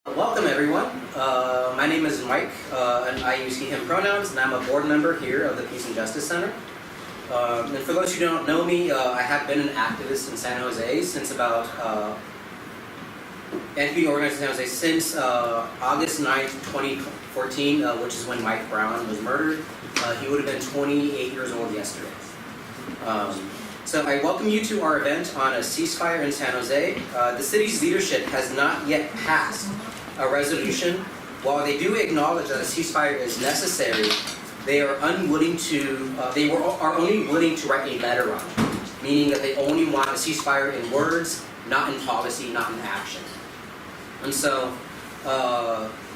Welcome everyone. My name is Mike, and I use he/him pronouns, and I'm a board member here of the Peace and Justice Center. And for those who don't know me, I have been an activist in San Jose since about, and being organized in San Jose since August 9th, 2014, which is when Mike Brown was murdered. He would have been 28 years old yesterday. So I welcome you to our event on a ceasefire in San Jose. The city's leadership has not yet passed a resolution. While they do acknowledge that a ceasefire is necessary, they are unwilling to, are only willing to write a letter on it, meaning that they only want a ceasefire in words, not in policy, not in action. And so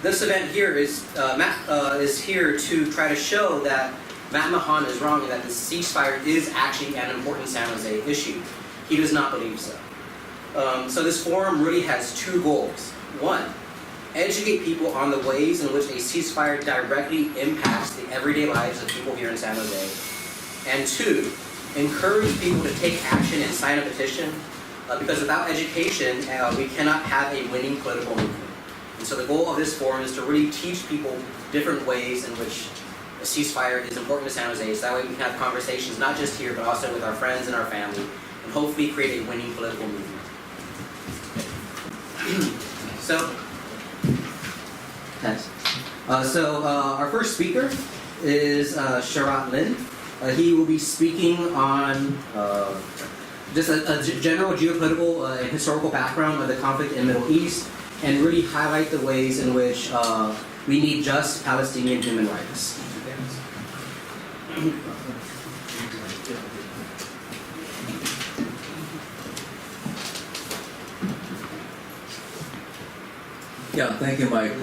this event here is, Matt is here to try to show that Matt Mahan is wrong and that the ceasefire is actually an important San Jose issue. He does not believe so. So this forum really has two goals. One, educate people on the ways in which a ceasefire directly impacts the everyday lives of people here in San Jose. And two, encourage people to take action and sign a petition, because without education, we cannot have a winning political movement. And so the goal of this forum is to really teach people different ways in which a ceasefire is important to San Jose, so that way we can have conversations not just here, but also with our friends and our family, and hopefully create a winning political movement. So our first speaker is Sharat Lin. He will be speaking on just a general geopolitical and historical background of the conflict in the Middle East, and really highlight the ways in which we need just Palestinian human rights. Yeah, thank you, Mike.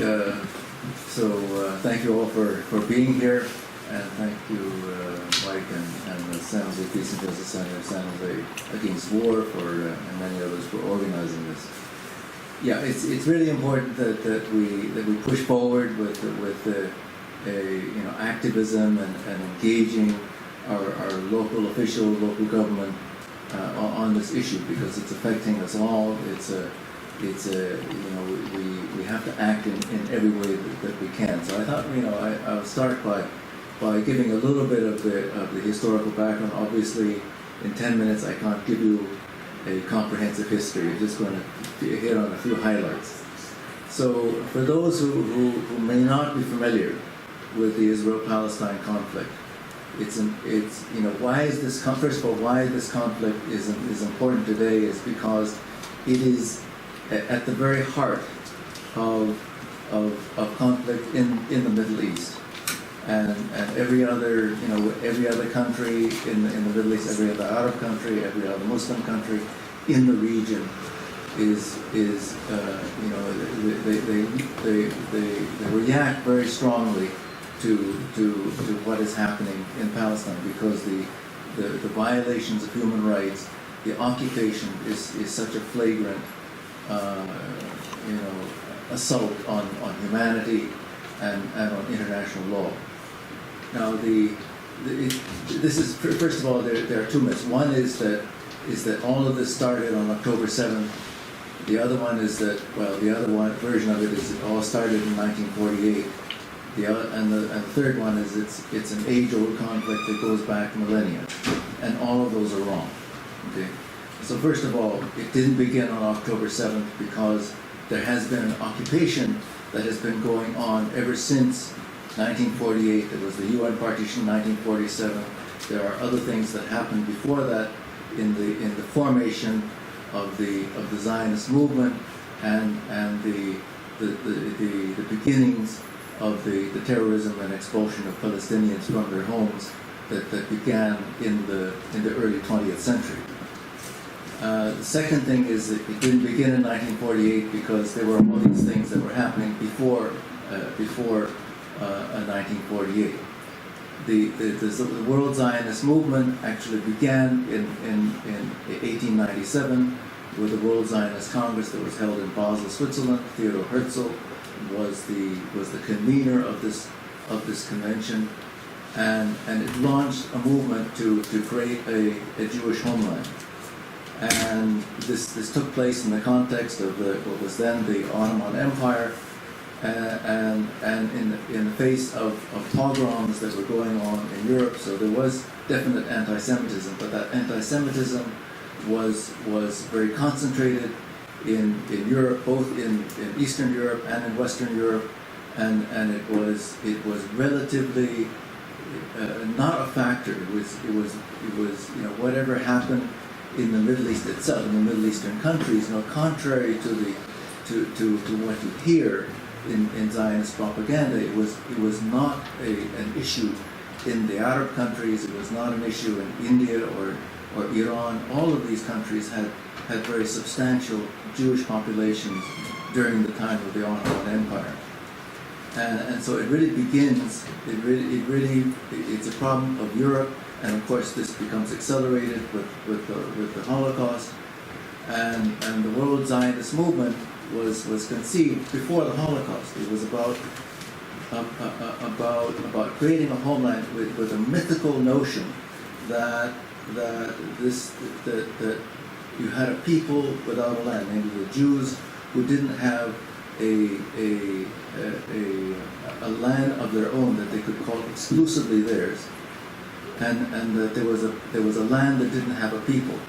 Thank you all for being here, and thank you, Mike and the San Jose Peace and Justice Center, San Jose Against War, and many others for organizing this. Yeah, it's really important that we push forward with activism and engaging our local official, local government on this issue, because it's affecting us all. We have to act in every way that we can. So I thought, I'll start by giving a little bit of the historical background. Obviously, in 10 minutes I can't give you a comprehensive history. I'm just going to hit on a few highlights. So for those who may not be familiar with the Israel-Palestine conflict, why is this first of all, why this conflict is important today is because it is at the very heart of conflict in the Middle East, and every other country in the Middle East, every other Arab country, every other Muslim country in the region they react very strongly to what is happening in Palestine, because the violations of human rights, the occupation is such a flagrant assault on humanity and on international law. Now, this is, first of all, there are two myths. One is that all of this started on October 7th. The other one is that, the other one version of it is it all started in 1948. And the third one is it's an age-old conflict that goes back millennia, and all of those are wrong. Okay. So first of all, it didn't begin on October 7th because there has been an occupation that has been going on ever since 1948. There was the UN partition in 1947. There are other things that happened before that in the formation of the Zionist movement and the beginnings of the terrorism and expulsion of Palestinians from their homes that began in the early 20th century. The second thing is that it didn't begin in 1948 because there were all these things that were happening before 1948. The World Zionist movement actually began in 1897 with the World Zionist Congress that was held in Basel, Switzerland. Theodor Herzl was the convener of this convention, and it launched a movement to create a Jewish homeland. And this took place in the context of what was then the Ottoman Empire, and in the face of pogroms that were going on in Europe. So there was definite anti-Semitism, but that anti-Semitism was very concentrated in Europe, both in Eastern Europe and in Western Europe, and it was relatively not a factor. It was whatever happened in the Middle East itself, in the Middle Eastern countries, contrary to what you hear in Zionist propaganda, it was not an issue in the Arab countries. It was not an issue in India or Iran. All of these countries had very substantial Jewish populations during the time of the Ottoman Empire. And so it really begins, it's a problem of Europe, and of course this becomes accelerated with the Holocaust. And the World Zionist Movement was conceived before the Holocaust. It was about creating a homeland with a mythical notion that you had a people without a land, namely the Jews, who didn't have a land of their own that they could call exclusively theirs, and that there was a land that didn't have a people,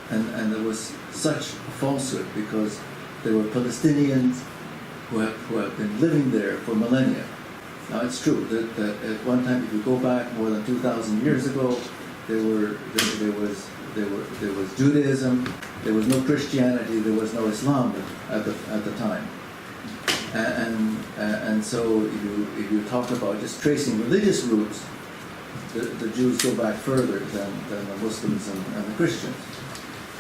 and there was such a falsehood because there were Palestinians who have been living there for millennia. Now it's true that at one time, if you go back more than 2,000 years ago, there was Judaism, there was no Christianity, there was no Islam at the time. And so if you talk about just tracing religious roots, the Jews go back further than the Muslims and the Christians.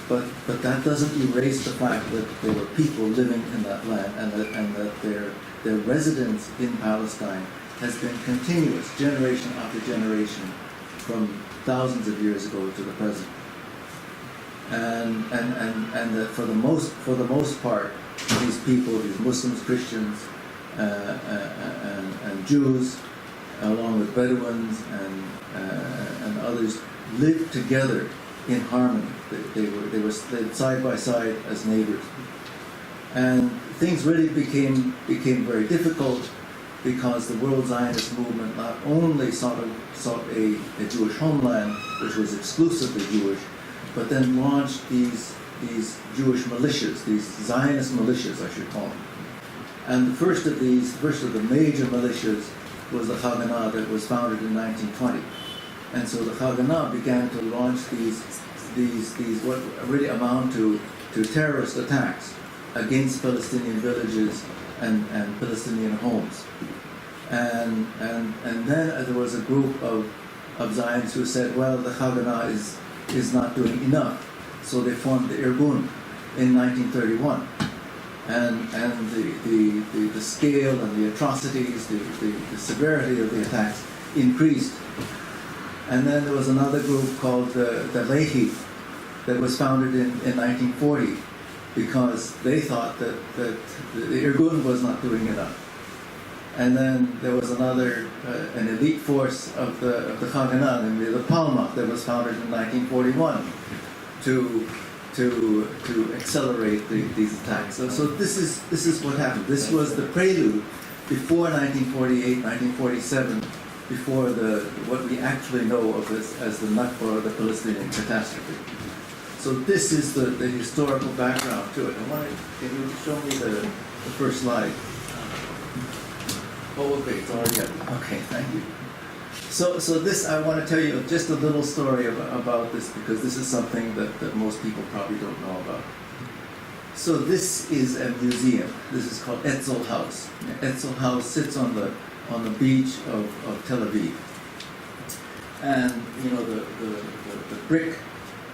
But that doesn't erase the fact that there were people living in that land, and that their residence in Palestine has been continuous, generation after generation, from thousands of years ago to the present. And that for the most part, these people, these Muslims, Christians, and Jews, along with Bedouins and others, lived together in harmony. They lived side by side as neighbors, and things really became very difficult because the World Zionist movement not only sought a Jewish homeland, which was exclusively Jewish, but then launched these Jewish militias, these Zionist militias, I should call them. And the first of the major militias was the Haganah, that was founded in 1920. And so the Haganah began to launch these what really amount to terrorist attacks against Palestinian villages and Palestinian homes. And then there was a group of Zionists who said, well, the Haganah is not doing enough. So they formed the Irgun in 1931. And the scale and the atrocities, the severity of the attacks increased. And then there was another group called the Lehi that was founded in 1940 because they thought that the Irgun was not doing enough. And then there was another, an elite force of the Haganah, namely the Palmach, that was founded in 1941 to accelerate these attacks. So this is what happened. This was the prelude before 1948, 1947, before what we actually know of as the Nakba, or the Palestinian catastrophe. So this is the historical background to it. Can you show me the first slide? Oh, okay, it's already up. Okay, thank you. So this, I want to tell you just a little story about this, because this is something that most people probably don't know about. So this is a museum. This is called Etzel House. Etzel House sits on the beach of Tel Aviv. And the brick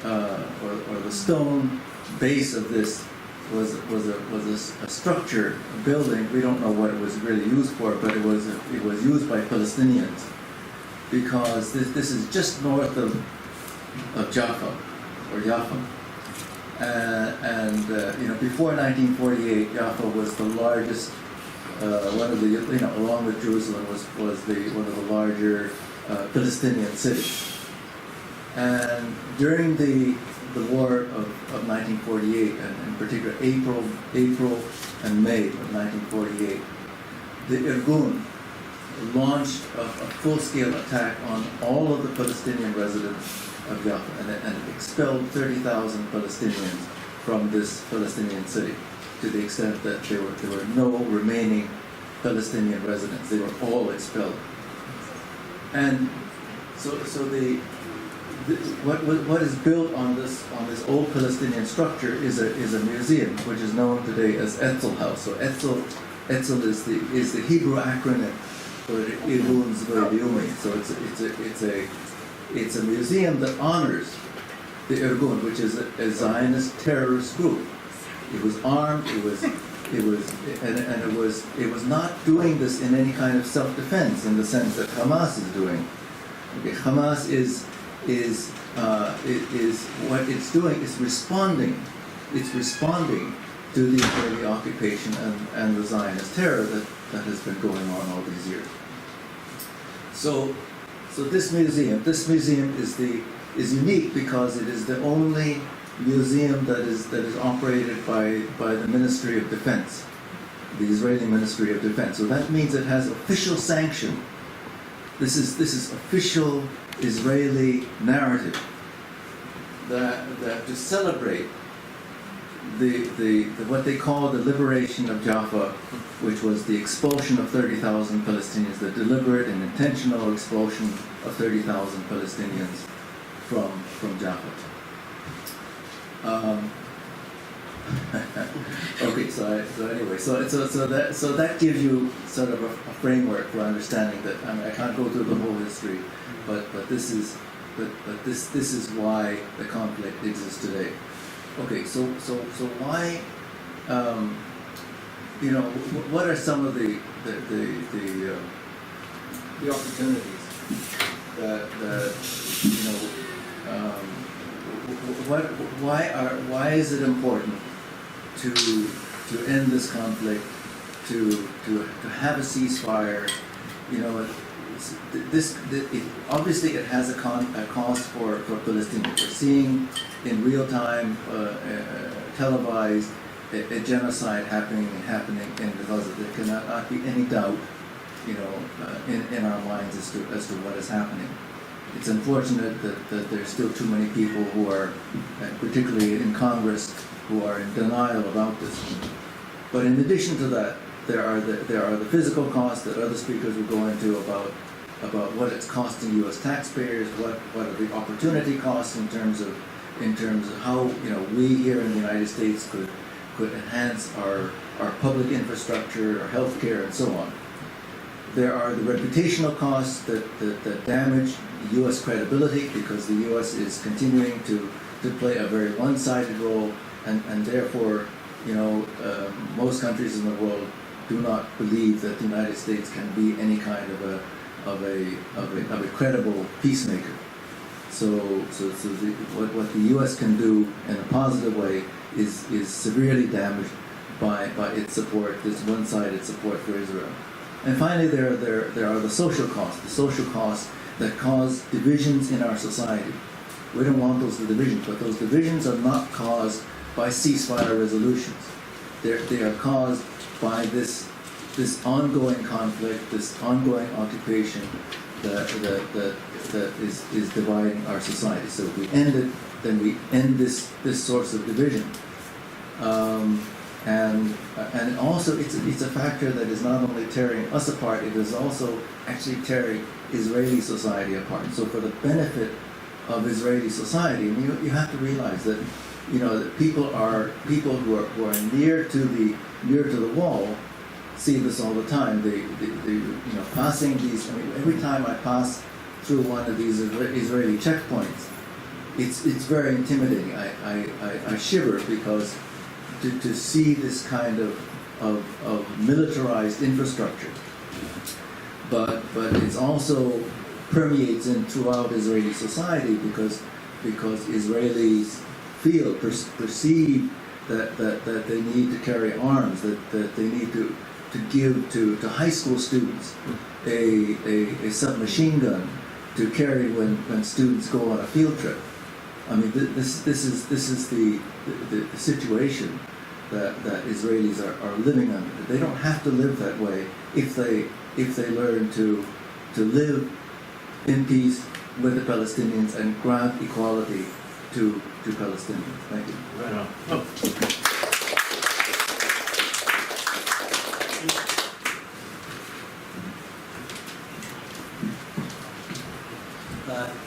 or the stone base of this was a structure, a building. We don't know what it was really used for, but it was used by Palestinians, because this is just north of Jaffa, or Jaffa. Before 1948, Jaffa was the largest, one of the, along with Jerusalem, was one of the larger Palestinian cities. And during the the war of 1948, and in particular April and May of 1948, the Irgun launched a full-scale attack on all of the Palestinian residents of Jaffa and expelled 30,000 Palestinians from this Palestinian city, to the extent that there were no remaining Palestinian residents. They were all expelled. And so what is built on this old Palestinian structure is a museum, which is known today as Etzel House. So Etzel is the Hebrew acronym for Irgun Zvaydiyumi. So it's a museum that honors the Irgun, which is a Zionist terrorist group. It was armed. It was not doing this in any kind of self-defense in the sense that Hamas is doing. Okay, Hamas is what it's doing is responding. It's responding to the Israeli occupation and the Zionist terror that has been going on all these years. So this museum is unique because it is the only museum that is operated by the Ministry of Defense, the Israeli Ministry of Defense. So that means it has official sanction. This is official Israeli narrative that to celebrate the what they call the liberation of Jaffa, which was the expulsion of 30,000 Palestinians, the deliberate and intentional expulsion of 30,000 Palestinians from Jaffa. Okay, so that gives you sort of a framework for understanding that. I mean, I can't go through the whole history, but this is why the conflict exists today. Okay, so why, what are some of the opportunities that why is it important to end this conflict, to have a ceasefire? Obviously it has a cost for Palestinians. We're seeing in real time televised a genocide happening, and because there cannot be any doubt, in our minds as to what is happening. It's unfortunate that there's still too many people who are, particularly in Congress, who are in denial about this. But in addition to that, there are the physical costs that other speakers will go into about what it's costing U.S. taxpayers, what are the opportunity costs in terms of how we here in the United States could enhance our public infrastructure, our healthcare, and so on. There are the reputational costs that damage U.S. credibility, because the U.S. is continuing to play a very one-sided role, and therefore, most countries in the world do not believe that the United States can be any kind of a credible peacemaker. So what the U.S. can do in a positive way is severely damaged by its support, this one-sided support for Israel. And finally, there are the social costs that cause divisions in our society. We don't want those divisions, but those divisions are not caused by ceasefire resolutions. They are caused by this ongoing conflict, this ongoing occupation that is dividing our society. So if we end it, then we end this source of division. And also it's a factor that is not only tearing us apart, it is also actually tearing Israeli society apart. So for the benefit of Israeli society, and you have to realize that that people who are near to the wall see this all the time. They passing these. I mean, every time I pass through one of these Israeli checkpoints, it's very intimidating. I shiver because to see this kind of militarized infrastructure, but it's also permeates in throughout Israeli society because Israelis perceive that they need to carry arms, that they need to give to high school students a submachine gun to carry when students go on a field trip. I mean, this is the situation that Israelis are living under. They don't have to live that way if they learn to live in peace with the Palestinians and grant equality to Palestinians. Thank you. Right on.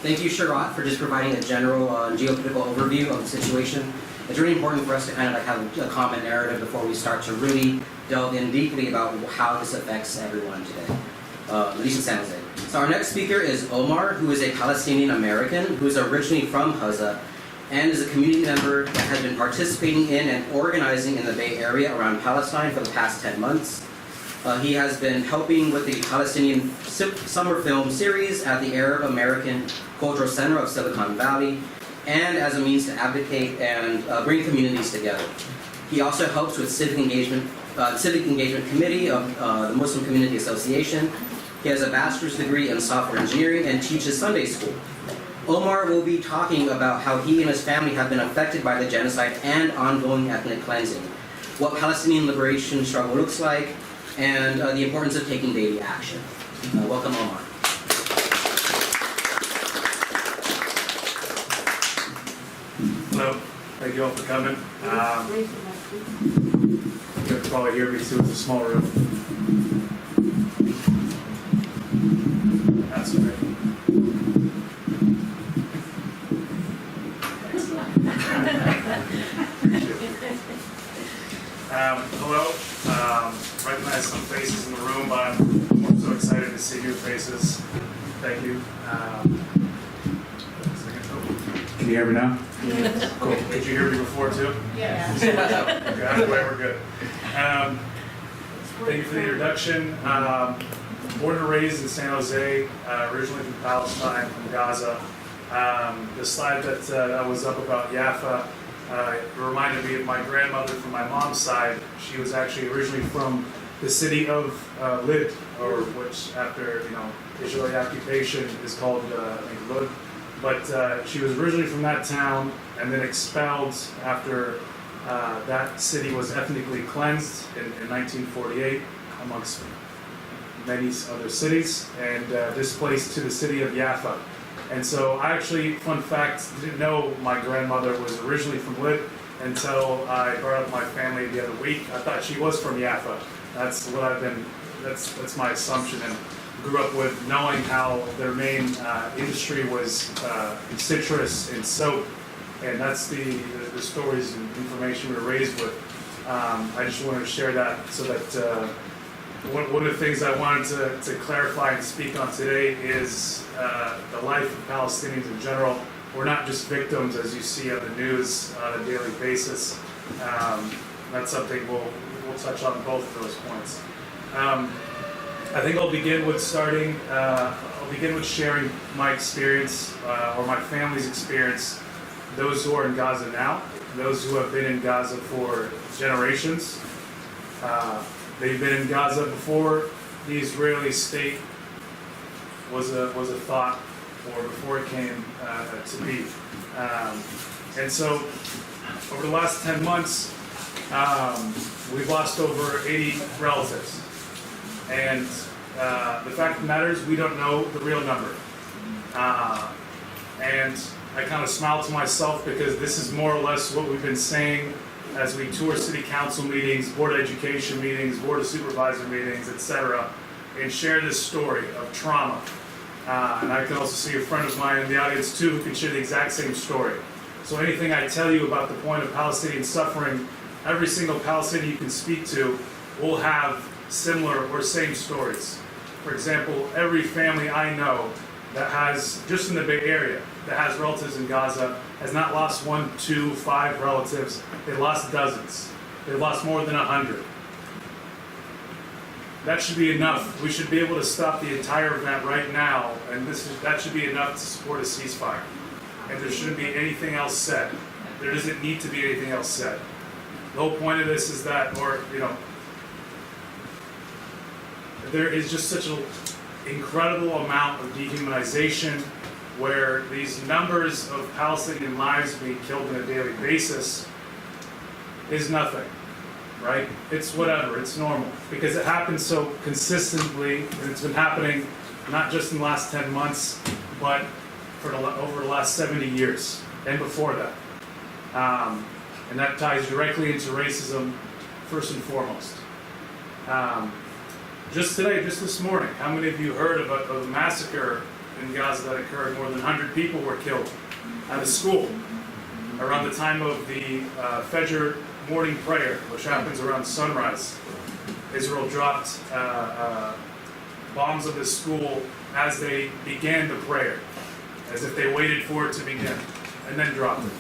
Thank you, Sharat, for just providing a general geopolitical overview of the situation. It's really important for us to kind of like have a common narrative before we start to really delve in deeply about how this affects everyone today, at least in San Jose. So our next speaker is Omar, who is a Palestinian American who is originally from Gaza and is a community member that has been participating in and organizing in the Bay Area around Palestine for the past 10 months. He has been helping with the Palestinian summer film series at the Arab American Cultural Center of Silicon Valley, and as a means to advocate and bring communities together. He also helps with civic engagement committee of the Muslim Community Association. He has a bachelor's degree in software engineering and teaches Sunday school. Omar will be talking about how he and his family have been affected by the genocide and ongoing ethnic cleansing, what Palestinian liberation struggle looks like, and the importance of taking daily action. Welcome, Omar. Hello, thank you all for coming. You can probably hear me too, it's a small room. That's great. Hello, recognize some faces in the room, but I'm so excited to see new faces. Thank you. Can you hear me now? Yeah. Cool. Did you hear me before too? Yeah. Okay, either way, we're good. Thank you for the introduction. Born and raised in San Jose, originally from Palestine, from Gaza. The slide that was up about Jaffa reminded me of my grandmother from my mom's side. She was actually originally from the city of Lid, or which after Israeli occupation is called I think Lud. But she was originally from that town and then expelled after that city was ethnically cleansed in 1948 amongst many other cities, and displaced to the city of Jaffa. And so I actually, fun fact, didn't know my grandmother was originally from Lid until I brought up my family the other week. I thought she was from Jaffa. That's what that's my assumption, and grew up with knowing how their main industry was citrus and soap, and that's the stories and information we were raised with. I just wanted to share that so that one of the things I wanted to clarify and speak on today is the life of Palestinians in general. We're not just victims, as you see on the news on a daily basis. That's something we'll touch on both of those points. I think I'll begin with sharing my experience or my family's experience. Those who are in Gaza now, those who have been in Gaza for generations. They've been in Gaza before the Israeli state was a thought, or before it came to be. And so, over the last 10 months, we've lost over 80 relatives. And the fact of the matter is, we don't know the real number. And I kind of smile to myself because this is more or less what we've been saying as we tour city council meetings, board of education meetings, board of supervisor meetings, etc., and share this story of trauma. And I can also see a friend of mine in the audience too who can share the exact same story. So anything I tell you about the point of Palestinian suffering, every single Palestinian you can speak to will have similar or same stories. For example, every family I know that has, just in the Bay Area, that has relatives in Gaza has not lost 1, 2, 5 relatives. They lost dozens. They lost more than 100. That should be enough. We should be able to stop the entire event right now, and that should be enough to support a ceasefire. And there shouldn't be anything else said. There doesn't need to be anything else said. The whole point of this is that, there is just such an incredible amount of dehumanization where these numbers of Palestinian lives being killed on a daily basis is nothing, right? It's whatever, it's normal, because it happens so consistently, and it's been happening not just in the last 10 months, but for over the last 70 years, and before that. And that ties directly into racism, first and foremost. Just today, just this morning, how many of you heard of a massacre in Gaza that occurred? More than 100 people were killed at a school around the time of the Fajr morning prayer, which happens around sunrise. Israel dropped bombs of this school as they began the prayer, as if they waited for it to begin, and then dropped it.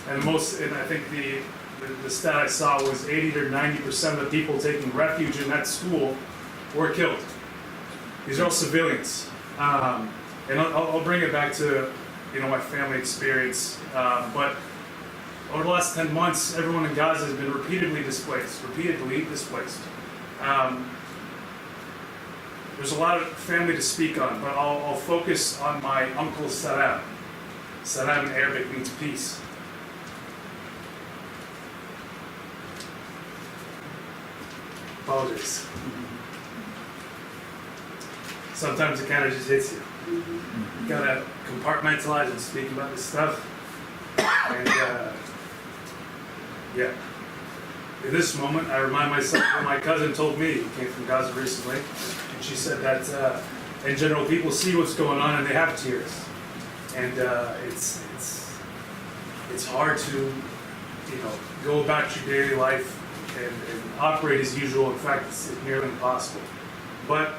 And I think the stat I saw was 80 to 90% of the people taking refuge in that school were killed. These are all civilians. And I'll bring it back to my family experience. But over the last 10 months, everyone in Gaza has been repeatedly displaced. There's a lot of family to speak on, but I'll focus on my uncle Sharat. Sharat in Arabic means peace. Apologies. Sometimes it kind of just hits you. You gotta compartmentalize and speak about this stuff. And yeah. In this moment, I remind myself what my cousin told me, who came from Gaza recently, and she said that in general, people see what's going on and they have tears, and it's hard to go about your daily life and operate as usual. In fact, it's nearly impossible. But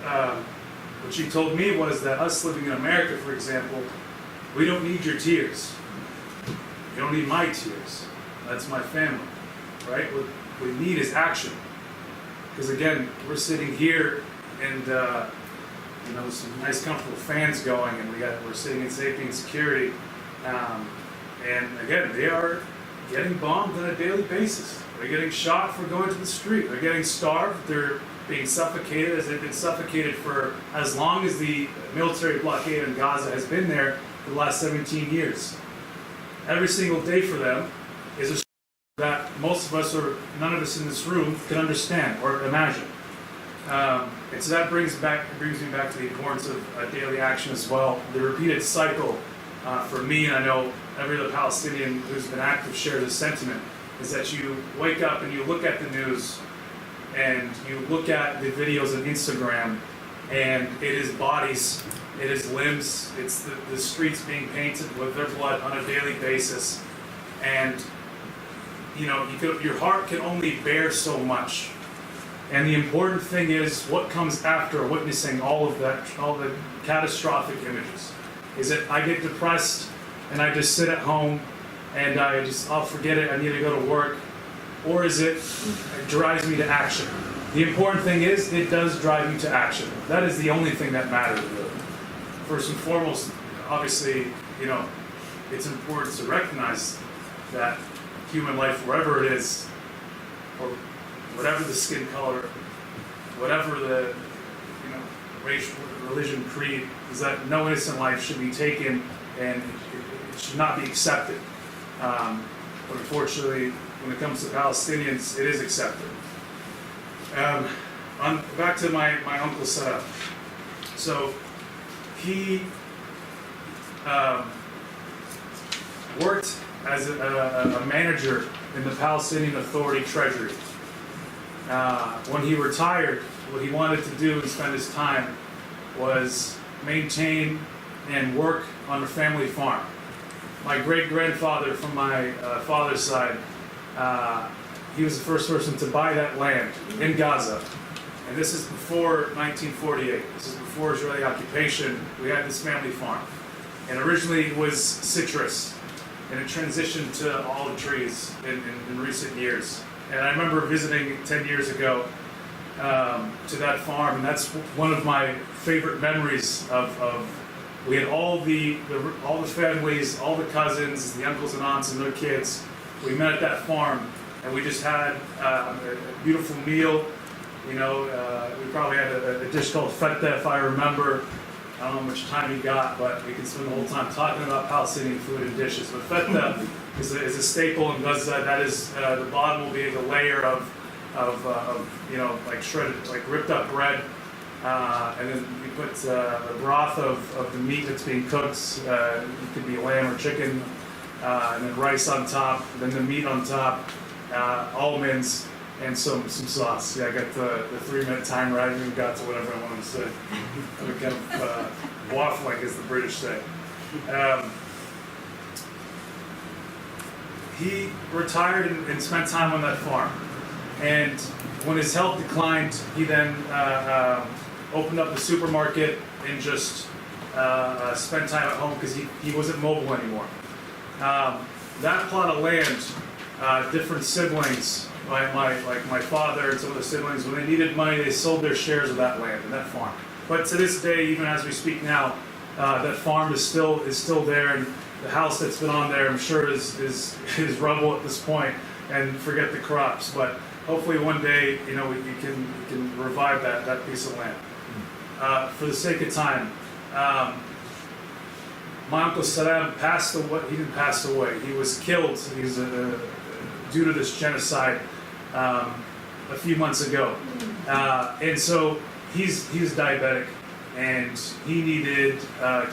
what she told me was that us living in America, for example, we don't need your tears. You don't need my tears. That's my family, right? What we need is action. Because again, we're sitting here and there's some nice comfortable fans going, and we're sitting in safety and security. And again, they are getting bombed on a daily basis. They're getting shot for going to the street. They're getting starved. They're being suffocated, as they've been suffocated for as long as the military blockade in Gaza has been there for the last 17 years. Every single day for them is a story that most of us, or none of us in this room, can understand or imagine. And so that brings me back to the importance of daily action as well. The repeated cycle for me, and I know every other Palestinian who's been active shares this sentiment, is that you wake up and you look at the news and you look at the videos on Instagram, and it is bodies, it is limbs, it's the streets being painted with their blood on a daily basis. And your heart can only bear so much. And the important thing is what comes after witnessing all of that, all the catastrophic images. Is it I get depressed and I just sit at home and I'll forget it, I need to go to work? Or is it drives me to action? The important thing is it does drive you to action. That is the only thing that matters, really. First and foremost, obviously, it's important to recognize that human life, wherever it is, or whatever the skin color, whatever the racial, religion, creed, is that no innocent life should be taken and it should not be accepted. But unfortunately, when it comes to Palestinians, it is accepted. Back to my uncle Sharat. So he worked as a manager in the Palestinian Authority Treasury. When he retired, what he wanted to do and spend his time was maintain and work on a family farm. My great-grandfather from my father's side, he was the first person to buy that land in Gaza. And this is before 1948. This is before Israeli occupation. We had this family farm. And originally it was citrus, and it transitioned to olive trees in recent years. And I remember visiting 10 years ago to that farm, and that's one of my favorite memories of we had all the families, all the cousins, the uncles and aunts and their kids. We met at that farm, and we just had a beautiful meal. We probably had a dish called feta, if I remember. I don't know how much time you got, but we can spend the whole time talking about Palestinian food and dishes. But feta is a staple in Gaza. That is, the bottom will be the layer of like shredded, like ripped up bread. And then you put the broth of the meat that's being cooked. It could be lamb or chicken. And then rice on top, then the meat on top, almonds, and some sauce. Yeah, I got the 3-minute timer. I haven't even got to whatever I wanted to say. I'm kind of waffling, as the British say. He retired and spent time on that farm. And when his health declined, he then opened up the supermarket and just spent time at home because he wasn't mobile anymore. That plot of land, different siblings, my father and some of the siblings, when they needed money, they sold their shares of that land and that farm. But to this day, even as we speak now, that farm is still there, and the house that's been on there, I'm sure, is rubble at this point, and forget the crops. But hopefully one day, you can revive that piece of land. For the sake of time, my uncle Saddam passed away. He didn't pass away. He was killed. He was due to this genocide a few months ago, and so he's diabetic, and he needed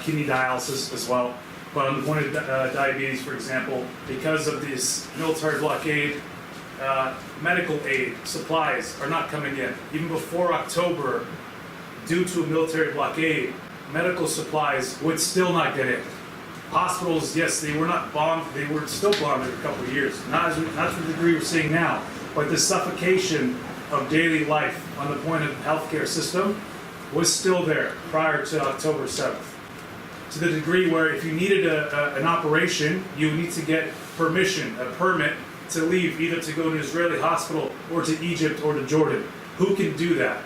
kidney dialysis as well. But on the point of diabetes, for example, because of this military blockade, medical aid supplies are not coming in. Even before October, due to a military blockade, medical supplies would still not get in. Hospitals, yes, they were not bombed, they were still bombed in a couple of years. Not to the degree we're seeing now, but the suffocation of daily life on the point of the healthcare system was still there prior to October 7th. To the degree where if you needed an operation, you need to get permission, a permit to leave, either to go to an Israeli hospital or to Egypt or to Jordan. Who can do that?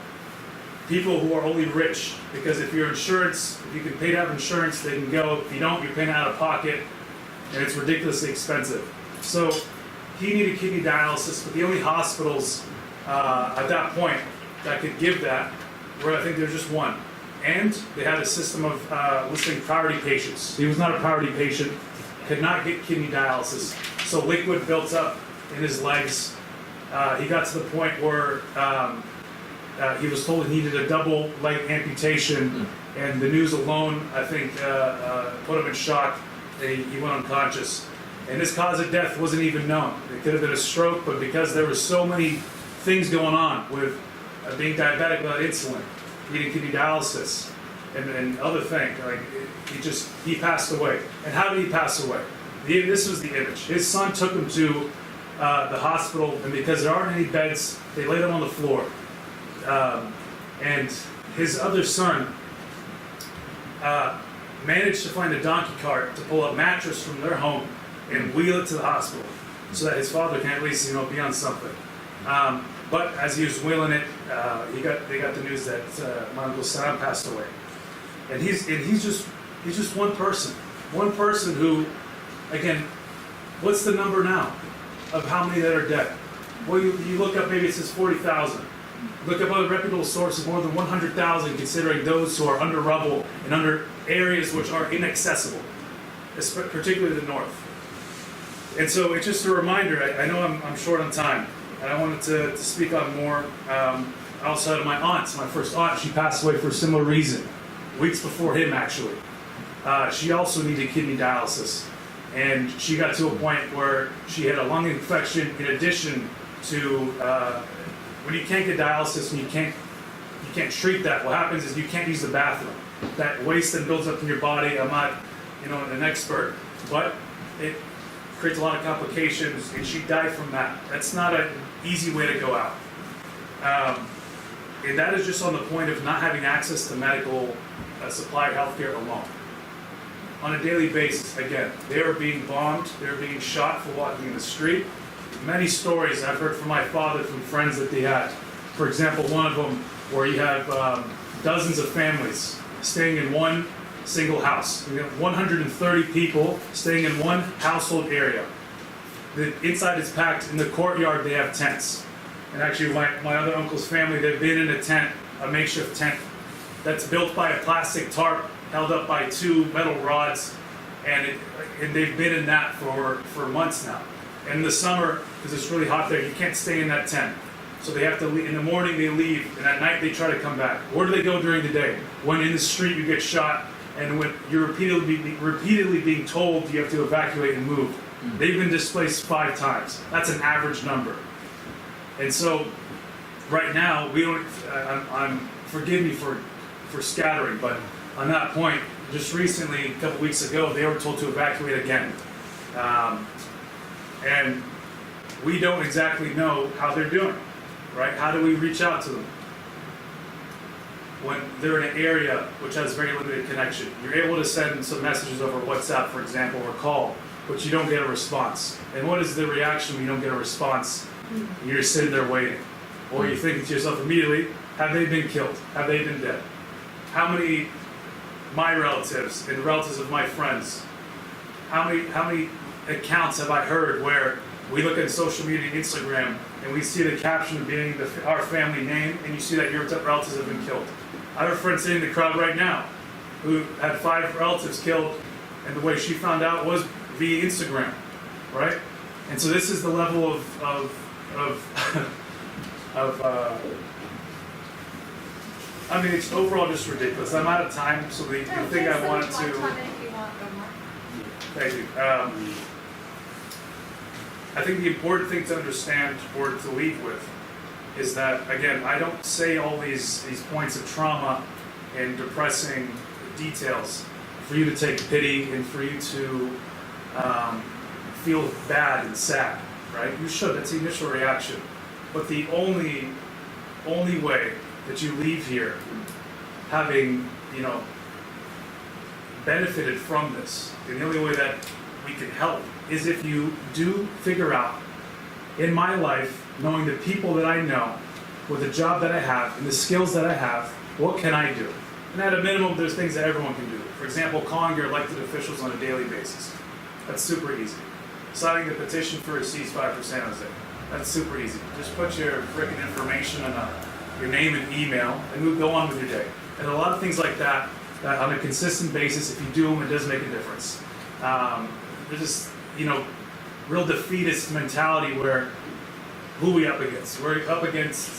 People who are only rich, because if you can pay to have insurance, they can go. If you don't, you're paying out of pocket, and it's ridiculously expensive. So he needed kidney dialysis, but the only hospitals at that point that could give that were, I think, there's just one. And they had a system of listing priority patients. He was not a priority patient, could not get kidney dialysis. So liquid built up in his legs. He got to the point where he was told he needed a double leg amputation, and the news alone, I think, put him in shock. He went unconscious. And his cause of death wasn't even known. It could have been a stroke, but because there were so many things going on with being diabetic without insulin, needing kidney dialysis, and other things, like he passed away. And how did he pass away? This was the image. His son took him to the hospital, and because there aren't any beds, they laid him on the floor. And his other son managed to find a donkey cart to pull a mattress from their home and wheel it to the hospital so that his father can at least be on something. But as he was wheeling it, they got the news that my uncle Sam passed away. And he's just one person who, again, what's the number now of how many that are dead? Well, you look up, maybe it says 40,000. Look up other reputable sources, more than 100,000, considering those who are under rubble and under areas which are inaccessible, particularly the north. And so it's just a reminder. I know I'm short on time, and I wanted to speak on more outside of my aunt. My first aunt, she passed away for a similar reason, weeks before him, actually. She also needed kidney dialysis, and she got to a point where she had a lung infection in addition to when you can't get dialysis and you can't treat that, what happens is you can't use the bathroom. That waste then builds up in your body. I'm not an expert, but it creates a lot of complications, and she died from that. That's not an easy way to go out. And that is just on the point of not having access to medical supply healthcare alone. On a daily basis, again, they are being bombed, they're being shot for walking in the street. Many stories I've heard from my father, from friends that they had. For example, one of them where you have dozens of families staying in one single house. You have 130 people staying in one household area. The inside is packed. In the courtyard, they have tents. And actually, my other uncle's family, they've been in a tent, a makeshift tent, that's built by a plastic tarp held up by two metal rods, and they've been in that for months now. And in the summer, because it's really hot there, you can't stay in that tent. So they have to leave. In the morning they leave, and at night they try to come back. Where do they go during the day? When in the street you get shot, and when you're repeatedly being told you have to evacuate and move. They've been displaced 5 times. That's an average number. And so, right now, we don't. Forgive me for scattering, but on that point, just recently, a couple weeks ago, they were told to evacuate again, and we don't exactly know how they're doing. Right? How do we reach out to them when they're in an area which has very limited connection? You're able to send some messages over WhatsApp, for example, or call, but you don't get a response. And what is the reaction when you don't get a response? You're just sitting there waiting. Or you're thinking to yourself immediately, have they been killed? Have they been dead? How many my relatives and the relatives of my friends, how many accounts have I heard where we look at social media, Instagram, and we see the caption being our family name, and you see that your relatives have been killed. I have a friend sitting in the crowd right now who had 5 relatives killed, and the way she found out was via Instagram, right? And so this is the level I mean, it's overall just ridiculous. I'm out of time, so the thing I wanted to. Thank you. I think the important thing to understand or to leave with is that, again, I don't say all these points of trauma and depressing details for you to take pity and for you to feel bad and sad, right? You should. That's the initial reaction. But the only way that you leave here having, benefited from this, and the only way that we can help is if you do figure out, in my life, knowing the people that I know, with the job that I have, and the skills that I have, what can I do? And at a minimum, there's things that everyone can do. For example, calling your elected officials on a daily basis. That's super easy. Signing the petition for a ceasefire for San Jose. That's super easy. Just put your freaking information and your name and email, and we'll go on with your day. And a lot of things like that on a consistent basis, if you do them, it does make a difference. There's just, real defeatist mentality where, who are we up against? We're up against,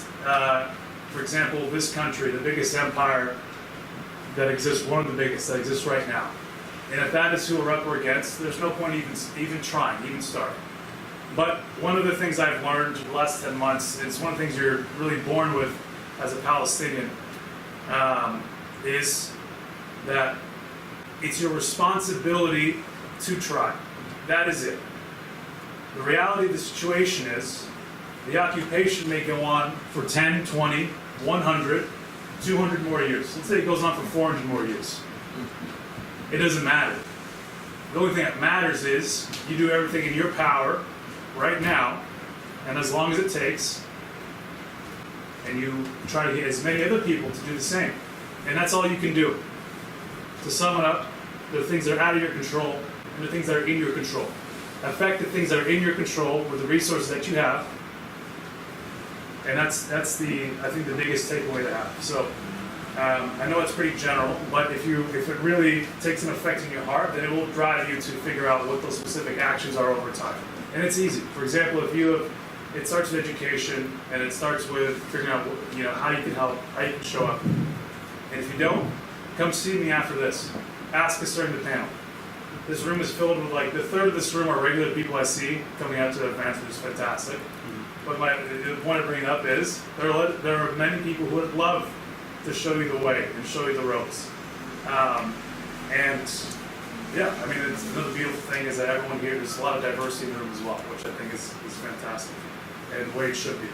for example, this country, the biggest empire that exists, one of the biggest that exists right now. And if that is who we're up against, there's no point even trying, even starting. But one of the things I've learned in the last 10 months, it's one of the things you're really born with as a Palestinian, is that it's your responsibility to try. That is it. The reality of the situation is the occupation may go on for 10, 20, 100, 200 more years. Let's say it goes on for 400 more years. It doesn't matter. The only thing that matters is you do everything in your power right now, and as long as it takes, and you try to get as many other people to do the same. And that's all you can do. To sum it up, there are things that are out of your control, and there are things that are in your control. Affect the things that are in your control with the resources that you have, and that's the biggest takeaway to have. So I know it's pretty general, but if it really takes an effect in your heart, then it will drive you to figure out what those specific actions are over time. And it's easy. For example, it starts with education, and it starts with figuring out how you can help, how you can show up. And if you don't, come see me after this. Ask us during the panel. This room is filled with the third of this room are regular people I see coming out to events, which is fantastic. But the point of bringing it up is there are many people who would love to show you the way and show you the ropes. It's another beautiful thing is that everyone here, there's a lot of diversity in the room as well, which I think is fantastic and the way it should be.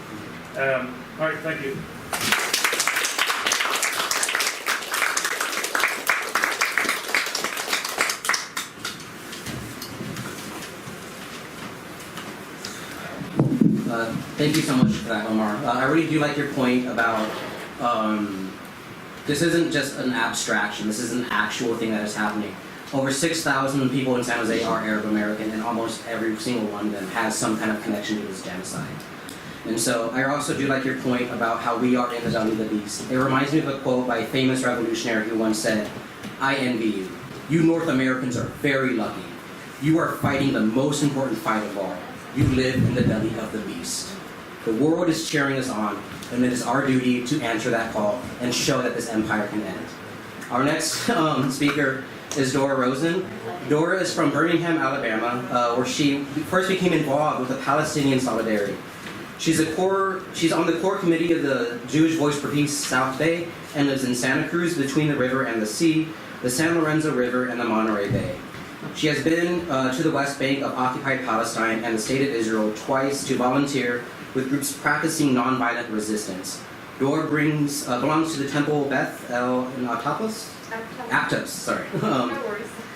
All right, thank you. Thank you so much for that, Omar. I really do like your point about this isn't just an abstraction. This is an actual thing that is happening. Over 6,000 people in San Jose are Arab American, and almost every single one of them has some kind of connection to this genocide. And so I also do like your point about how we are in the belly of the beast. It reminds me of a quote by a famous revolutionary who once said, "I envy you. You North Americans are very lucky. You are fighting the most important fight of all. You live in the belly of the beast. The world is cheering us on, and it is our duty to answer that call and show that this empire can end." Our next speaker is Dorah Rosen. Dorah is from Birmingham, Alabama, where she first became involved with the Palestinian Solidarity. She's on the core committee of the Jewish Voice for Peace South Bay and lives in Santa Cruz between the river and the sea, the San Lorenzo River, and the Monterey Bay. She has been to the West Bank of occupied Palestine and the State of Israel twice to volunteer with groups practicing nonviolent resistance. Dorah belongs to the Temple Beth El in Aptos, sorry.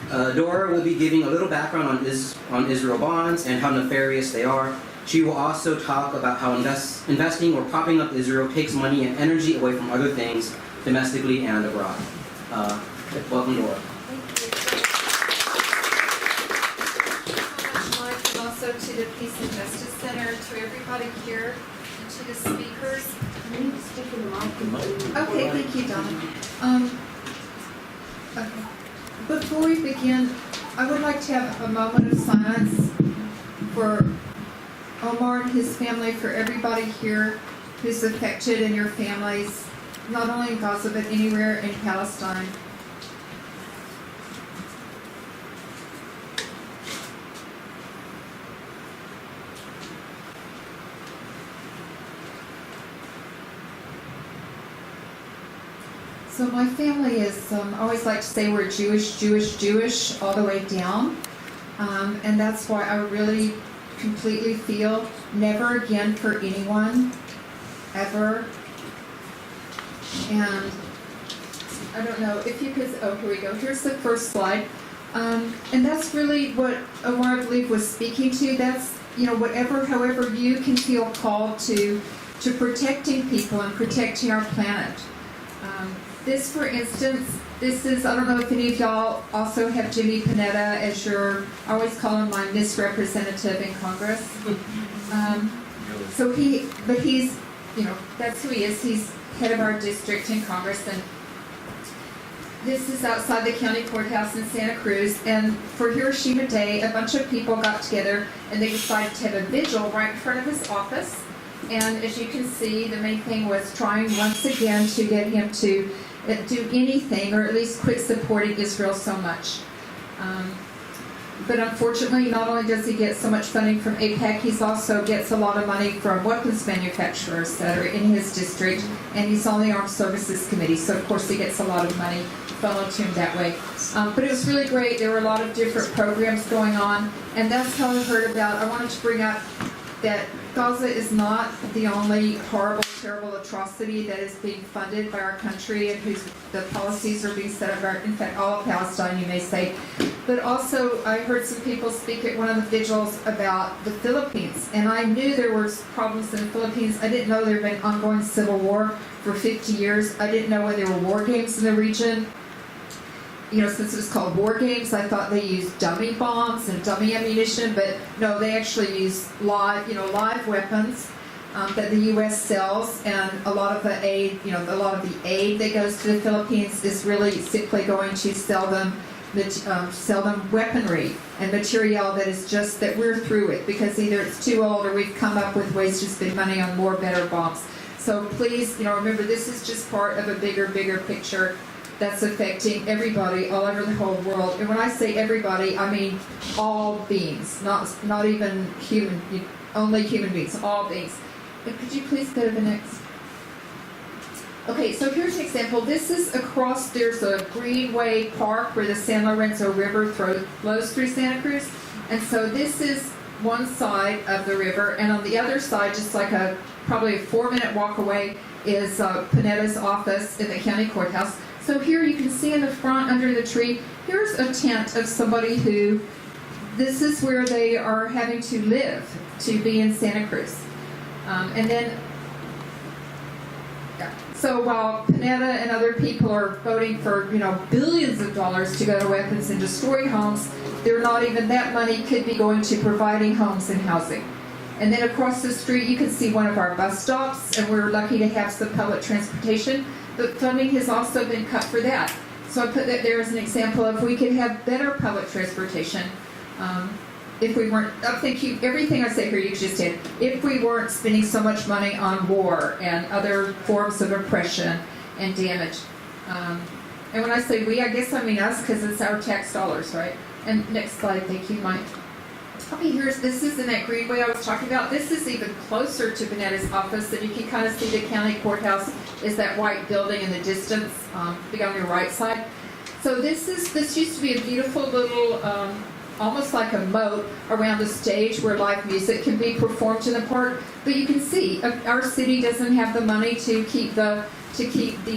Dorah will be giving a little background on Israel bonds and how nefarious they are. She will also talk about how investing or propping up Israel takes money and energy away from other things, domestically and abroad. Welcome, Dorah. And also to the Peace and Justice Center, to everybody here, and to the speakers. Okay, thank you, Donna. Okay. Before we begin, I would like to have a moment of silence for Omar and his family, for everybody here who's affected in your families, not only in Gaza, but anywhere in Palestine. So my family is, I always like to say we're Jewish, all the way down. And that's why I really completely feel never again for anyone, ever. And I don't know if you could, oh, here we go. Here's the first slide. And that's really what Omar, I believe, was speaking to. That's, however you can feel called to protecting people and protecting our planet. This, for instance, this is, I don't know if any of y'all also have Jimmy Panetta as your, I always call him my misrepresentative in Congress. But he's, that's who he is. He's head of our district in Congress. And this is outside the county courthouse in Santa Cruz. And for Hiroshima Day, a bunch of people got together and they decided to have a vigil right in front of his office. And as you can see, the main thing was trying once again to get him to do anything, or at least quit supporting Israel so much. But unfortunately, not only does he get so much funding from AIPAC, he also gets a lot of money from weapons manufacturers that are in his district, and he's on the Armed Services Committee, so of course he gets a lot of money funneled to him that way. But it was really great. There were a lot of different programs going on, and that's how I heard about, I wanted to bring up that Gaza is not the only horrible, terrible atrocity that is being funded by our country and whose the policies are being set up, in fact, all of Palestine, you may say. But also, I heard some people speak at one of the vigils about the Philippines, and I knew there were problems in the Philippines. I didn't know there had been ongoing civil war for 50 years. I didn't know whether there were war games in the region. Since it was called war games, I thought they used dummy bombs and dummy ammunition, but no, they actually use live weapons that the U.S. sells, and a lot of the aid, aid that goes to the Philippines is really simply going to sell them weaponry and material that is just that we're through it, because either it's too old or we've come up with ways to spend money on more, better bombs. So please, remember, this is just part of a bigger picture that's affecting everybody all over the whole world. And when I say everybody, I mean all beings, not even human, only human beings, all beings. And could you please go to the next? Okay, so here's an example. This is across, there's a greenway park where the San Lorenzo River flows through Santa Cruz. And so this is one side of the river, and on the other side, just like probably a 4-minute walk away, is Panetta's office in the county courthouse. So here you can see in the front under the tree, here's a tent of somebody who, this is where they are having to live to be in Santa Cruz. So while Panetta and other people are voting for, billions of dollars to go to weapons and destroy homes, that money could be going to providing homes and housing. And then across the street, you can see one of our bus stops, and we're lucky to have some public transportation. But funding has also been cut for that. So I put that there as an example of we could have better public transportation if we weren't, everything I say here you just did, if we weren't spending so much money on war and other forms of oppression and damage. And when I say we, I guess I mean us because it's our tax dollars, right? And next slide, thank you, Mike. Okay, this is in that greenway I was talking about. This is even closer to Panetta's office, and you can kind of see the county courthouse is that white building in the distance, big on your right side. So this used to be a beautiful little, almost like a moat around the stage where live music can be performed in the park. But you can see our city doesn't have the money to keep the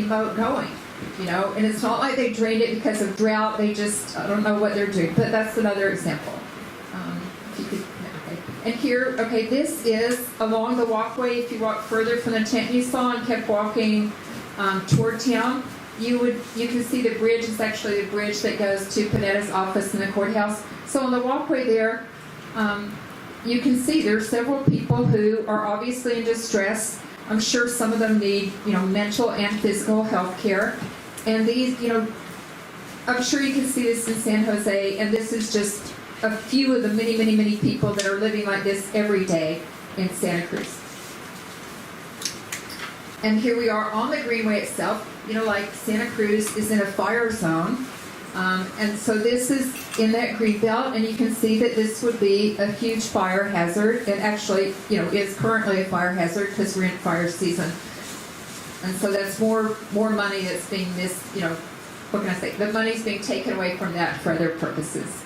moat going, you know. And it's not like they drained it because of drought. They just, I don't know what they're doing. But that's another example. And here, okay, this is along the walkway. If you walk further from the tent you saw and kept walking toward town, you can see the bridge is actually the bridge that goes to Panetta's office in the courthouse. So on the walkway there, you can see there's several people who are obviously in distress. I'm sure some of them need, mental and physical health care. And these, I'm sure you can see this in San Jose, and this is just a few of the many, many, many people that are living like this every day in Santa Cruz. And here we are on the greenway itself. Like Santa Cruz is in a fire zone. And so this is in that green belt, and you can see that this would be a huge fire hazard. It actually, is currently a fire hazard because we're in fire season. And so that's more money that's being what can I say? The money's being taken away from that for other purposes.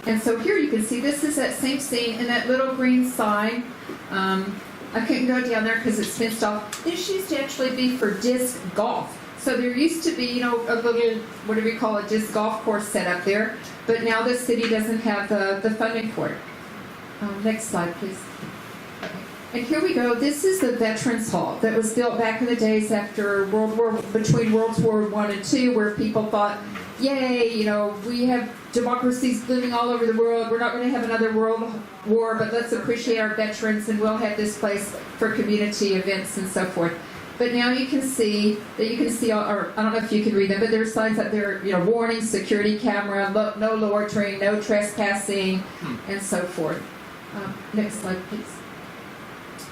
And so here you can see this is that same scene and that little green sign. I couldn't go down there because it's fenced off. This used to actually be for disc golf. So there used to be, a little, whatever you call a disc golf course set up there. But now the city doesn't have the funding for it. Next slide, please. Okay. And here we go. This is the Veterans Hall that was built back in the days after between World War I and II, where people thought, yay, we have democracies blooming all over the world. We're not going to have another world war, but let's appreciate our veterans, and we'll have this place for community events and so forth. But now you can see, or I don't know if you can read them, but there's signs up there, warning, security camera, no loitering, no trespassing, and so forth. Next slide, please.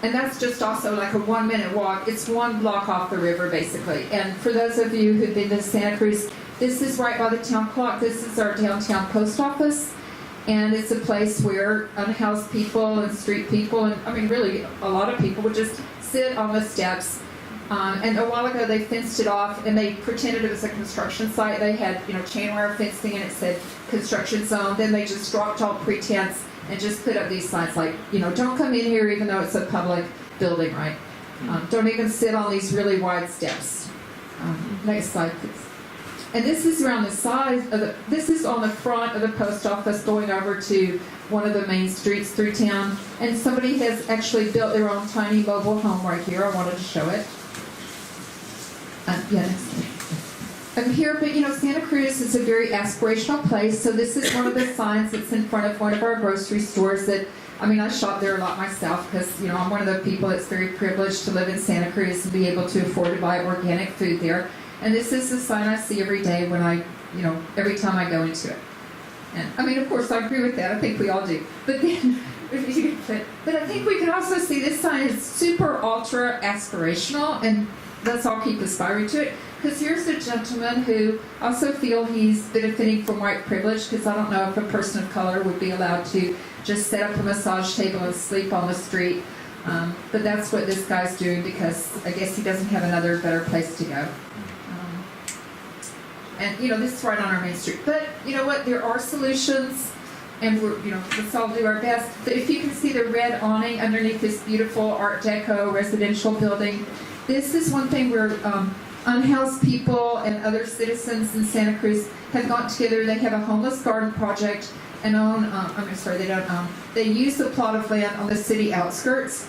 And that's just also like a 1-minute walk. It's 1 block off the river, basically. And for those of you who've been to Santa Cruz, this is right by the town clock. This is our downtown post office. And it's a place where unhoused people and street people, and really a lot of people would just sit on the steps. And a while ago they fenced it off, and they pretended it was a construction site. They had, chain wire fencing, and it said construction zone. Then they just dropped all pretense and just put up these signs like, don't come in here even though it's a public building, right? Don't even sit on these really wide steps. Next slide, please. And this is around the side of this is on the front of the post office going over to one of the main streets through town. And somebody has actually built their own tiny mobile home right here. I wanted to show it. Next slide. I'm here, but Santa Cruz is a very aspirational place. So this is one of the signs that's in front of one of our grocery stores that, I shop there a lot myself because, I'm one of the people that's very privileged to live in Santa Cruz and be able to afford to buy organic food there. And this is the sign I see every day when every time I go into it. And of course, I agree with that. I think we all do. But then, but I think we can also see this sign is super ultra aspirational, and let's all keep aspiring to it. Because here's a gentleman who also feel he's benefiting from white privilege, because I don't know if a person of color would be allowed to just set up a massage table and sleep on the street. But that's what this guy's doing because I guess he doesn't have another better place to go. And this is right on our main street. But you know what? There are solutions, and we're let's all do our best. But if you can see the red awning underneath this beautiful Art Deco residential building, this is one thing where unhoused people and other citizens in Santa Cruz have gotten together. They have a homeless garden project and they don't own. They use the plot of land on the city outskirts,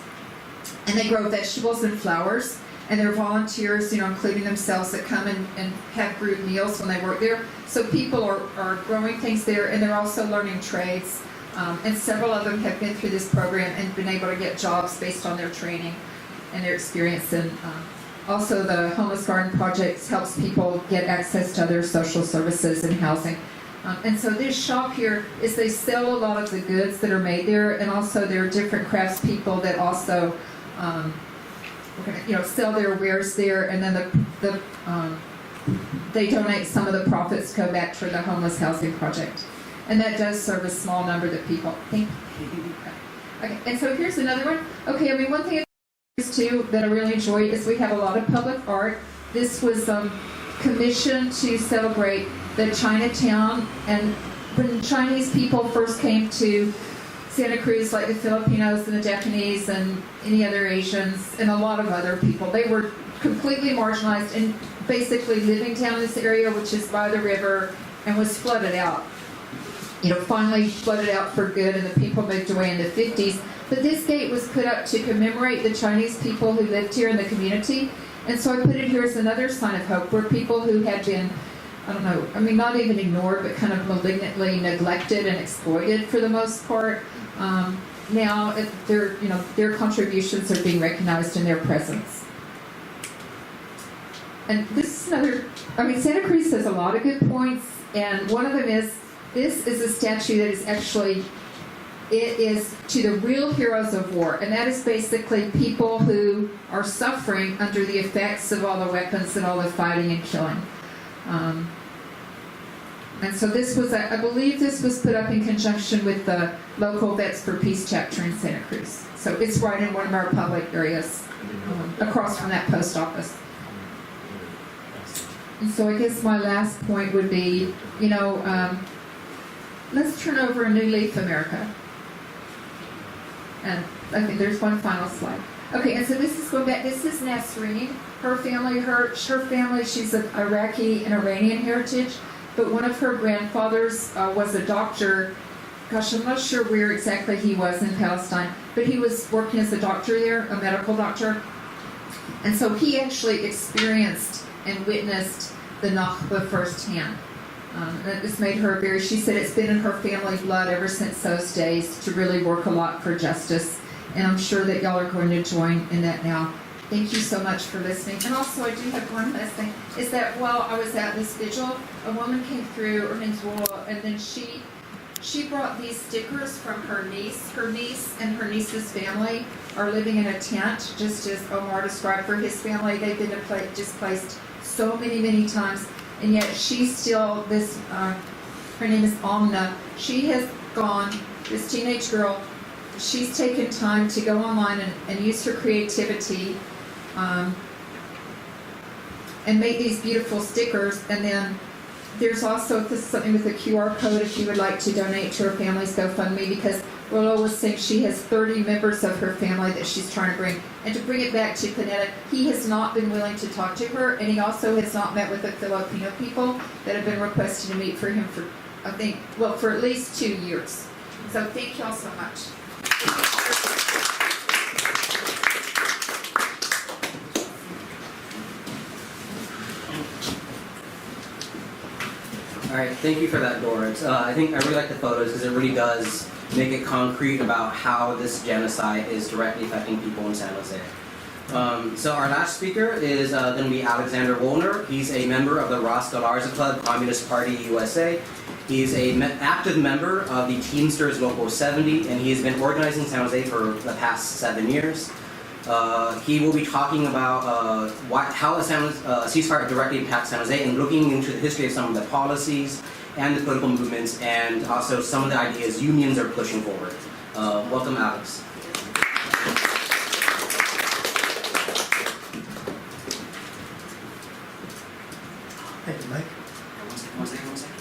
and they grow vegetables and flowers. And they're volunteers, including themselves, that come and have group meals when they work there. So people are growing things there, and they're also learning trades. And several of them have been through this program and been able to get jobs based on their training and their experience. And also the Homeless Garden Project helps people get access to other social services and housing. And so this shop here is they sell a lot of the goods that are made there, and also there are different craftspeople that also sell their wares there, and then they donate some of the profits to go back for the homeless housing project. And that does serve a small number of people. Thank you. Okay, and so here's another one. Okay, I mean, one thing too that I really enjoy is we have a lot of public art. This was commissioned to celebrate the Chinatown, and when Chinese people first came to Santa Cruz, like the Filipinos and the Japanese and any other Asians and a lot of other people, they were completely marginalized and basically living down this area, which is by the river, and was flooded out. Finally flooded out for good, and the people moved away in the 50s. But this gate was put up to commemorate the Chinese people who lived here in the community. And so I put it here as another sign of hope, where people who had been, not even ignored, but kind of malignantly neglected and exploited for the most part, now their contributions are being recognized in their presence. And this is another, Santa Cruz has a lot of good points, and one of them is, this is a statue that is actually, it is to the real heroes of war, and that is basically people who are suffering under the effects of all the weapons and all the fighting and killing. And so this was, I believe this was put up in conjunction with the local Vets for Peace chapter in Santa Cruz. So it's right in one of our public areas, across from that post office. And so I guess my last point would be, let's turn over a new leaf, America. And I think there's one final slide. Okay, and so this is going back, this is Nasreen. Her family, she's of Iraqi and Iranian heritage, but one of her grandfathers was a doctor. Gosh, I'm not sure where exactly he was in Palestine, but he was working as a doctor there, a medical doctor. And so he actually experienced and witnessed the Nakba firsthand. This made her she said it's been in her family blood ever since those days to really work a lot for justice. And I'm sure that y'all are going to join in that now. Thank you so much for listening. And also I do have one last thing, is that while I was at this vigil, a woman came through, her name's Dorah, and then she brought these stickers from her niece. Her niece and her niece's family are living in a tent, just as Omar described for his family. They've been displaced so many times, and yet she's still her name is Amna. She has gone, this teenage girl, she's taken time to go online and use her creativity and make these beautiful stickers. And then there's also, this is something with a QR code if you would like to donate to her family's GoFundMe, because Rolo was saying she has 30 members of her family that she's trying to bring. And to bring it back to Panetta, he has not been willing to talk to her, and he also has not met with the Filipino people that have been requested to meet for him for, for at least 2 years. So thank you all so much. All right, thank you for that, Dorah. I think I really like the photos because it really does make it concrete about how this genocide is directly affecting people in San Jose. So our last speaker is going to be Alexander Wollner. He's a member of the Ross Galarza Club, Communist Party USA. He's an active member of the Teamsters Local 70, and he has been organizing San Jose for the past 7 years. He will be talking about how a ceasefire directly impacts San Jose, and looking into the history of some of the policies and the political movements, and also some of the ideas unions are pushing forward. Welcome, Alex. Thank you, Mike. One second. One second.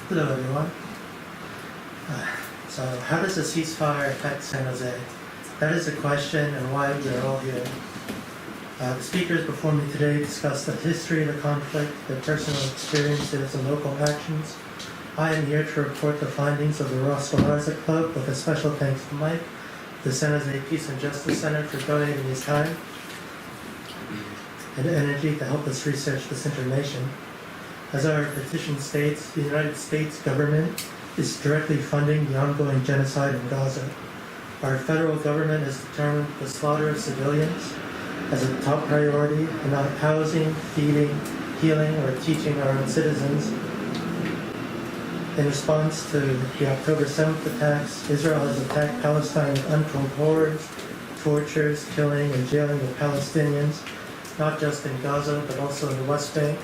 Hello, everyone. So, how does a ceasefire affect San Jose? That is the question and why we are all here. The speakers before me today discussed the history of the conflict, their personal experiences, and local actions. I am here to report the findings of the Roscoe Isaac Club with a special thanks to Mike, the San Jose Peace and Justice Center, for donating his time and energy to help us research this information. As our petition states, the United States government is directly funding the ongoing genocide in Gaza. Our federal government has determined the slaughter of civilians as a top priority and not housing, feeding, healing, or teaching our own citizens. In response to the October 7th attacks, Israel has attacked Palestine with untold horrors, tortures, killing, and jailing of Palestinians, not just in Gaza, but also in the West Bank.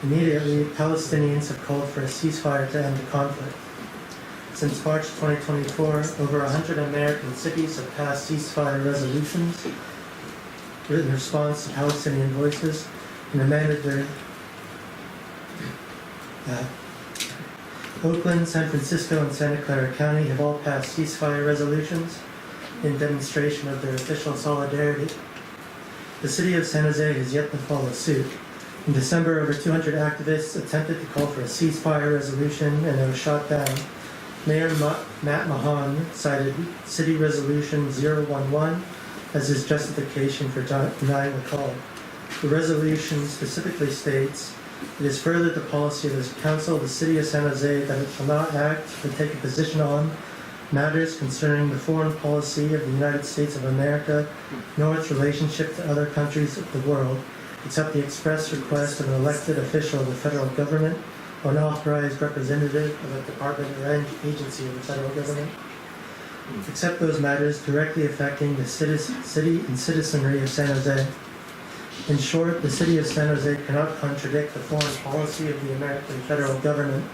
Immediately, Palestinians have called for a ceasefire to end the conflict. Since March 2024, over 100 American cities have passed ceasefire resolutions in response to Palestinian voices and demanded their Oakland, San Francisco, and Santa Clara County have all passed ceasefire resolutions in demonstration of their official solidarity. The city of San Jose has yet to follow suit. In December, over 200 activists attempted to call for a ceasefire resolution and they were shot down. Mayor Matt Mahan cited City Resolution 011 as his justification for denying the call. The resolution specifically states, "It is further the policy of the Council of the City of San Jose that it shall not act or take a position on matters concerning the foreign policy of the United States of America, nor its relationship to other countries of the world, except the express request of an elected official of the federal government or an authorized representative of a department or agency of the federal government, except those matters directly affecting the city and citizenry of San Jose." In short, the city of San Jose cannot contradict the foreign policy of the American federal government.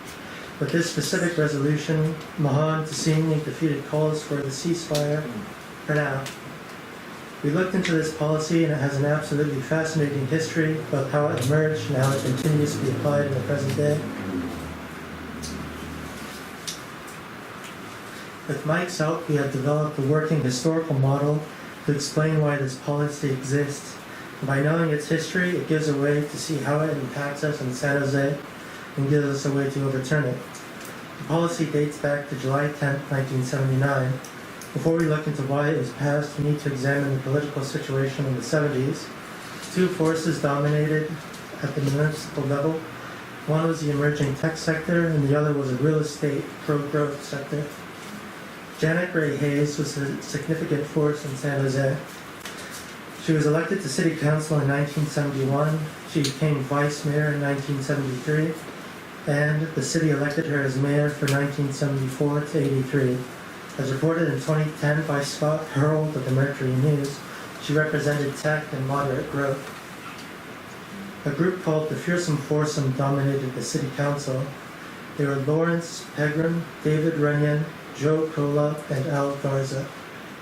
With this specific resolution, Mahan seemingly defeated calls for the ceasefire for now. We looked into this policy and it has an absolutely fascinating history of how it emerged and how it continues to be applied in the present day. With Mike's help, we have developed a working historical model to explain why this policy exists. And by knowing its history, it gives a way to see how it impacts us in San Jose and gives us a way to overturn it. The policy dates back to July 10, 1979. Before we look into why it was passed, we need to examine the political situation in the 70s. Two forces dominated at the municipal level. One was the emerging tech sector, and the other was a real estate pro-growth sector. Janet Ray Hayes was a significant force in San Jose. She was elected to city council in 1971. She became vice mayor in 1973, and the city elected her as mayor for 1974 to 83. As reported in 2010 by Scott Harold of the Mercury News, she represented tech and moderate growth. A group called the Fearsome Foursome dominated the city council. They were Lawrence Pegram, David Runyon, Joe Cola, and Al Garza.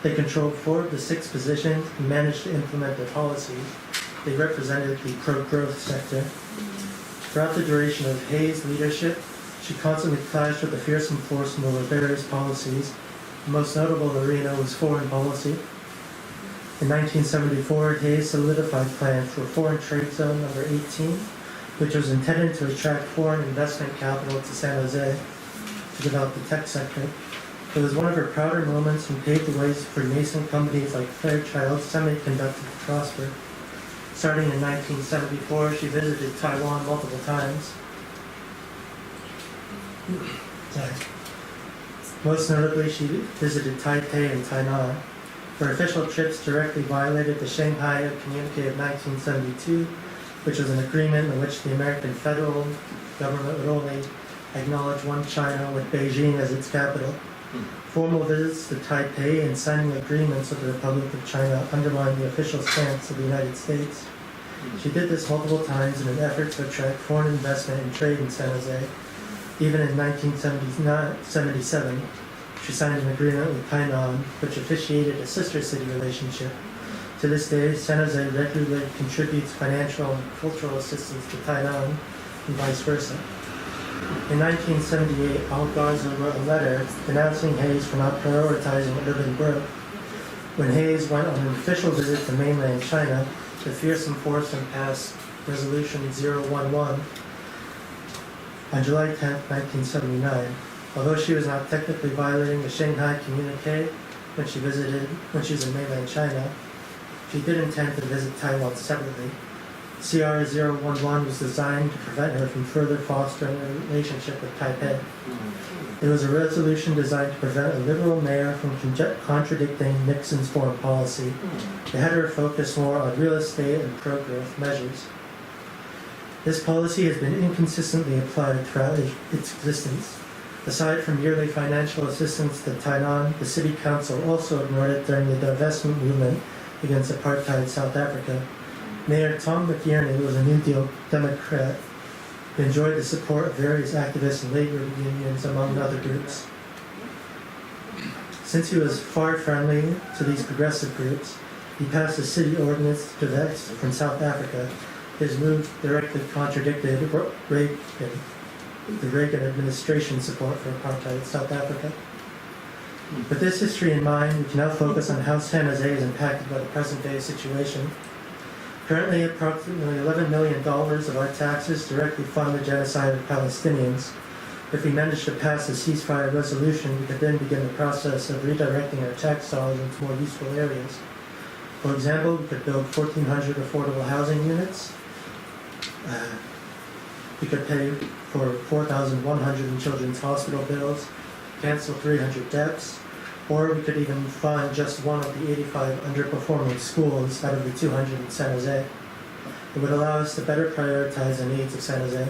They controlled 4 of the 6 positions and managed to implement their policies. They represented the pro-growth sector. Throughout the duration of Hayes' leadership, she constantly clashed with the Fearsome Foursome over various policies. The most notable arena was foreign policy. In 1974, Hayes solidified plans for Foreign Trade Zone number 18, which was intended to attract foreign investment capital to San Jose to develop the tech sector. It was one of her prouder moments and paved the way for nascent companies like Fairchild Semiconductor to prosper. Starting in 1974, she visited Taiwan multiple times. Most notably, she visited Taipei and Tainan. Her official trips directly violated the Shanghai Communique of 1972, which was an agreement in which the American federal government would only acknowledge one China with Beijing as its capital. Formal visits to Taipei and signing agreements with the Republic of China undermined the official stance of the United States. She did this multiple times in an effort to attract foreign investment and trade in San Jose. Even in 1977, she signed an agreement with Tainan, which officiated a sister city relationship. To this day, San Jose regularly contributes financial and cultural assistance to Tainan and vice versa. In 1978, Al-Gaza wrote a letter denouncing Hayes for not prioritizing urban growth. When Hayes went on an official visit to mainland China, the fearsome foursome passed Resolution 011 on July 10, 1979. Although she was not technically violating the Shanghai Communique when she was in mainland China, she did intend to visit Taiwan separately. CR 011 was designed to prevent her from further fostering a relationship with Taipei. It was a resolution designed to prevent a liberal mayor from contradicting Nixon's foreign policy. It had her focus more on real estate and pro-growth measures. This policy has been inconsistently applied throughout its existence. Aside from yearly financial assistance to Tainan, the city council also ignored it during the divestment movement against apartheid South Africa. Mayor Tom McInerney was a New Deal Democrat who enjoyed the support of various activists and labor unions, among other groups. Since he was far friendly to these progressive groups, he passed a city ordinance to divest from South Africa. His move directly contradicted the Reagan administration's support for apartheid South Africa. With this history in mind, we can now focus on how San Jose is impacted by the present-day situation. Currently, approximately $11 million of our taxes directly fund the genocide of Palestinians. If we manage to pass a ceasefire resolution, we could then begin the process of redirecting our tax dollars into more useful areas. For example, we could build 1,400 affordable housing units. We could pay for 4,100 in children's hospital bills, cancel 300 debts, or we could even fund just one of the 85 underperforming schools out of the 200 in San Jose. It would allow us to better prioritize the needs of San Jose.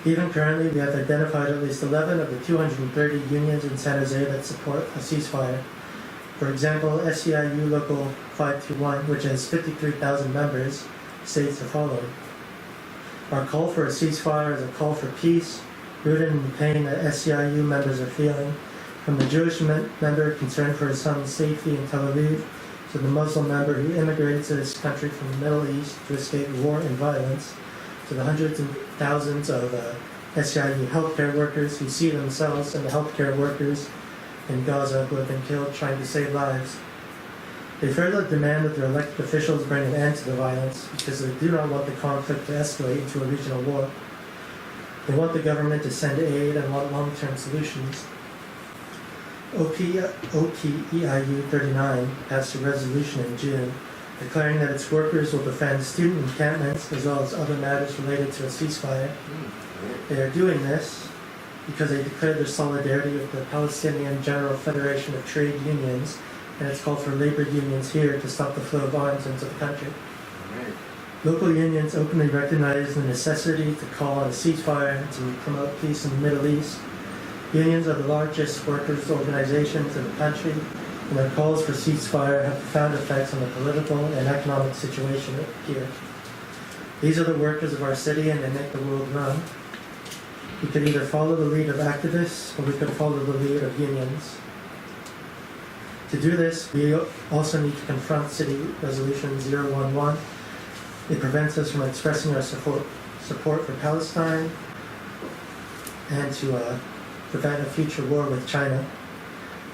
Even currently, we have identified at least 11 of the 230 unions in San Jose that support a ceasefire. For example, SEIU Local 521, which has 53,000 members, states the following. Our call for a ceasefire is a call for peace, rooted in the pain that SEIU members are feeling, from the Jewish member concerned for his son's safety in Tel Aviv, to the Muslim member who immigrated to this country from the Middle East to escape war and violence, to the hundreds and thousands of SEIU healthcare workers who see themselves and the healthcare workers in Gaza who have been killed trying to save lives. They further demand that their elected officials bring an end to the violence because they do not want the conflict to escalate into a regional war. They want the government to send aid and want long-term solutions. OPEIU 39 passed a resolution in June declaring that its workers will defend student encampments as well as other matters related to a ceasefire. They are doing this because they declared their solidarity with the Palestinian General Federation of Trade Unions, and it's called for labor unions here to stop the flow of arms into the country. Local unions openly recognize the necessity to call on a ceasefire to promote peace in the Middle East. Unions are the largest workers' organizations in the country, and their calls for ceasefire have profound effects on the political and economic situation here. These are the workers of our city, and they make the world run. We could either follow the lead of activists, or we could follow the lead of unions. To do this, we also need to confront City Resolution 011. It prevents us from expressing our support for Palestine and to prevent a future war with China.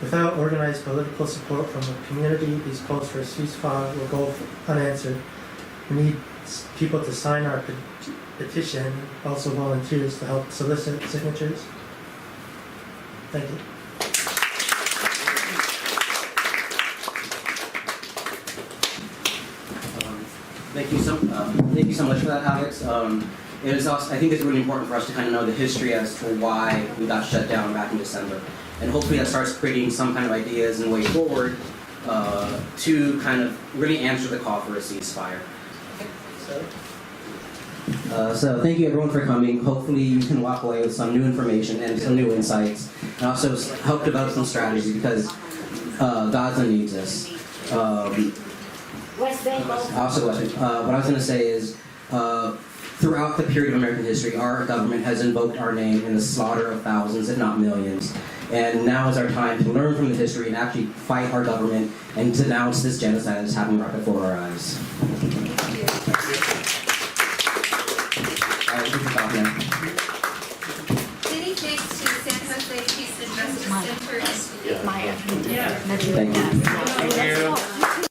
Without organized political support from the community, these calls for a ceasefire will go unanswered. We need people to sign our petition, also volunteers to help solicit signatures. Thank you. Thank you so much for that, Alex. It is also, I think it's really important for us to kind of know the history as to why we got shut down back in December. And hopefully that starts creating some kind of ideas and way forward to kind of really answer the call for a ceasefire. So thank you everyone for coming. Hopefully you can walk away with some new information and some new insights, and also help develop some strategies because Gaza needs us. What I was going to say is, throughout the period of American history, our government has invoked our name in the slaughter of thousands, if not millions. And now is our time to learn from the history and actually fight our government and denounce this genocide that's happening right before our eyes. All right, we can stop now. Maya. Yeah. Maya. Thank Thank you.